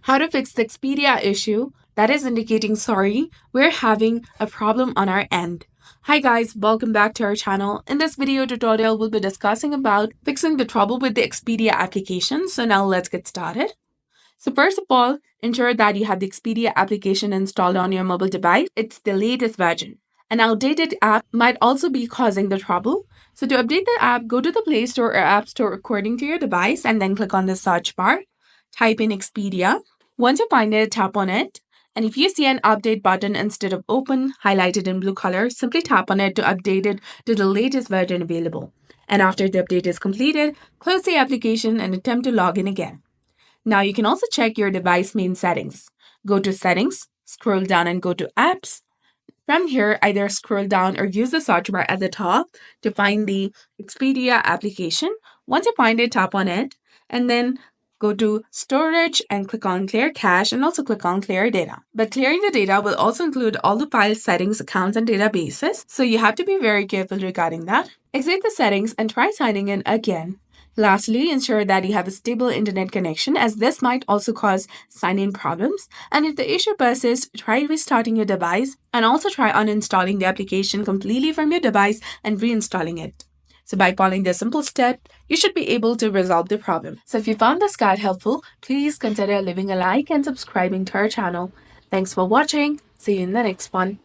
How to fix the Expedia issue that is indicating sorry, we're having a problem on our end. Hi guys, welcome back to our channel. In this video tutorial, we'll be discussing about fixing the trouble with the Expedia application. So now let's get started. So first of all, ensure that you have the Expedia application installed on your mobile device. It's the latest version. An outdated app might also be causing the trouble. So to update the app, go to the Play Store or App Store according to your device and then click on the search bar. Type in Expedia. Once you find it, tap on it. And if you see an update button instead of open, highlighted in blue color, simply tap on it to update it to the latest version available. And after the update is completed, close the application and attempt to log in again. Now you can also check your device main settings. Go to Settings, scroll down and go to Apps. From here, either scroll down or use the search bar at the top to find the Expedia application. Once you find it, tap on it and then go to Storage and click on Clear Cache and also click on Clear Data. But clearing the data will also include all the file settings, accounts, and databases, so you have to be very careful regarding that. Exit the settings and try signing in again. Lastly, ensure that you have a stable internet connection as this might also cause sign-in problems. And if the issue persists, try restarting your device and also try uninstalling the application completely from your device and reinstalling it. So by following this simple step, you should be able to resolve the problem. So if you found this guide helpful, please consider leaving a like and subscribing to our channel. Thanks for watching. See you in the next one.